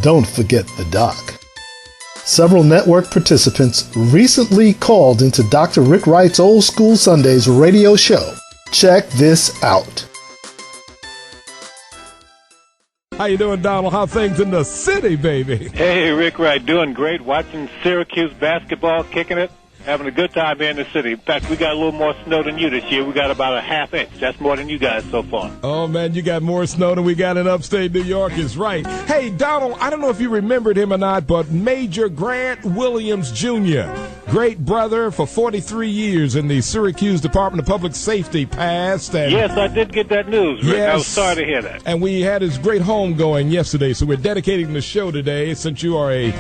Don't forget the doc. Several network participants recently called into Dr. Rick Wright's Old School Sundays radio show. Check this out. How you doing, Donald? How things in the city, baby? Hey, Rick Wright, doing great. Watching Syracuse basketball, kicking it. Having a good time here in the city. In fact, we got a little more snow than you this year. We got about a half inch. That's more than you guys so far. Oh, man, you got more snow than we got in upstate New York is right. Hey, Donald, I don't know if you remembered him or not, but Major Grant Williams, Jr., great brother for 43 years in the Syracuse Department of Public Safety passed. And yes, I did get that news, Rick. Yes, I was sorry to hear that. And we had his great homegoing yesterday, so we're dedicating the show today since you are a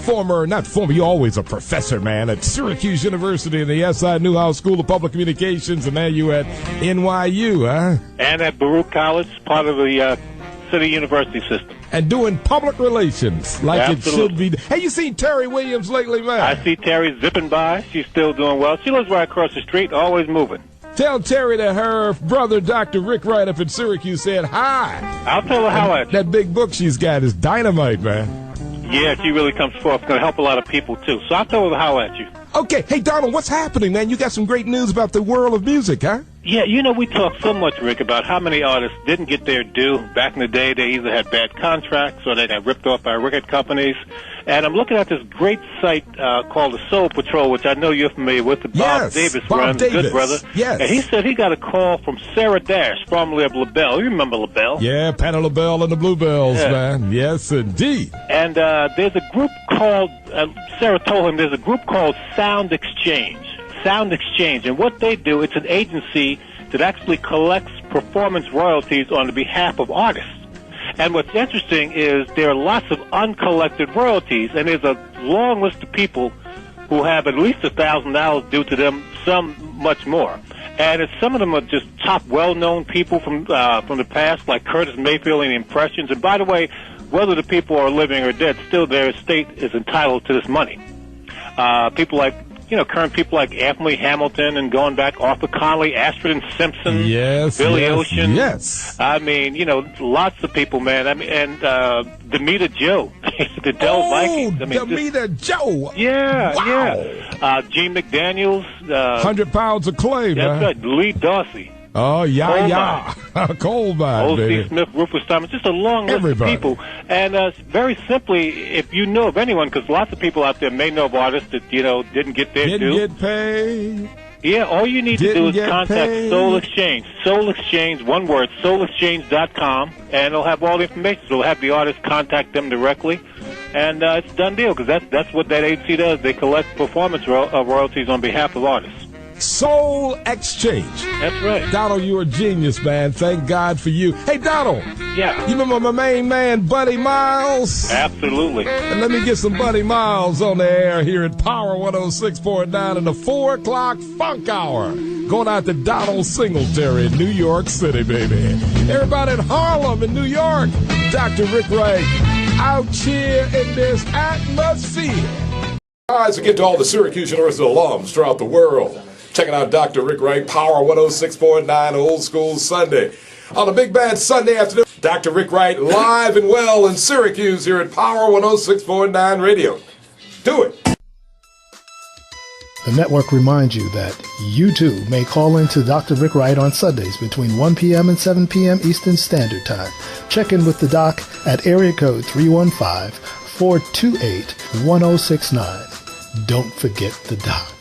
you're always a professor, man, at Syracuse University in the SI Newhouse School of Public Communications, and now you at NYU, huh? And at Baruch College, part of the city university system. And doing public relations like Absolutely. It should be. Hey, you seen Terry Williams lately, man? I see Terry zipping by. She's still doing well. She lives right across the street, always moving. Tell Terry that her brother, Dr. Rick Wright up in Syracuse, said hi. I'll tell her how at you. That big book she's got is dynamite, man. Yeah, she really comes forth. It's going to help a lot of people, too. So I'll tell her how at you. Okay. Hey, Donald, what's happening, man? You got some great news about the world of music, huh? Yeah, you know, we talk so much, Rick, about how many artists didn't get their due. Back in the day, they either had bad contracts or they got ripped off by record companies. And I'm looking at this great site called the Soul Patrol, which I know you're familiar with. Bob Davis runs, good brother. Yes. And he said he got a call from Sarah Dash, formerly of LaBelle. You remember LaBelle? Yeah, Patti LaBelle and the Bluebells, man. Yes, indeed. And there's a group called, Sarah told him there's a group called Sound Exchange. Sound Exchange. And what they do, it's an agency that actually collects performance royalties on the behalf of artists. And what's interesting is there are lots of uncollected royalties, and there's a long list of people who have at least $1,000 due to them, some much more. And some of them are just top well-known people from the past, like Curtis Mayfield and the Impressions. And by the way, whether the people are living or dead, still their estate is entitled to this money. People like, current people like Anthony Hamilton and going back Arthur Conley, Astrid and Simpson, Billy Ocean. Yes. I mean, lots of people, man. I mean, and Demeter Joe, the Dell Vikings. I mean, Demeter Joe. Yeah, wow. Yeah. Gene McDaniels. 100 pounds of clay, man. That's right. Lee Dorsey. Oh, yeah. Coal mine, O.C. Smith, Rufus Thomas, just a long list of people. And very simply, if you know of anyone, because lots of people out there may know of artists that, didn't get their due. Didn't get paid. Yeah, all you need to do is contact Soul Exchange. Soul Exchange, one word, soulexchange.com, and it'll have all the information. So it'll have the artist contact them directly, and it's a done deal, because that's what that agency does. They collect performance royalties on behalf of artists. Soul Exchange. That's right. Donald, you're a genius, man. Thank God for you. Hey, Donald. Yeah. You remember my main man, Buddy Miles? Absolutely. And let me get some Buddy Miles on the air here at Power 106.9 in the 4 o'clock Funk Hour. Going out to Donald Singletary in New York City, baby. Everybody in Harlem in New York. Dr. Rick Wright out here in this atmosphere. All right, so get to all the Syracuse University alums throughout the world. Checking out Dr. Rick Wright, Power 106.9 Old School Sunday. On a big bad Sunday afternoon, Dr. Rick Wright live and well in Syracuse here at Power 106.9 Radio. Do it. The network reminds you that you too may call in to Dr. Rick Wright on Sundays between 1 p.m. and 7 p.m. Eastern Standard Time. Check in with the doc at area code 315-428-1069. Don't forget the doc.